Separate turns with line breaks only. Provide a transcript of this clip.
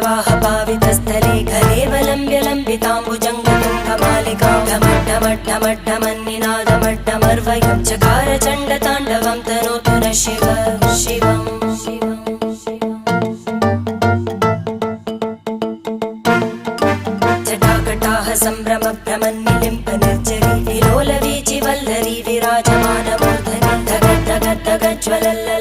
जटाटवीगलज्जलप्रवाहपावितस्थले घलेवलम्ब्य लम्बिताम्बुजङ्गतुङ्गमालिकां ढमड्ढमड्ढमड्ढमन्निनादमड्ढमर्वयं चकार चण्डताण्डवं तनोतु नः शिव शिवम् जटाकटाह सम्भ्रमभ्रमन्निलिम्प निर्जरी विलोलवीचिवल्लरी विराजमानमूर्धनि धगद्धगद्धगज्ज्वलल्ल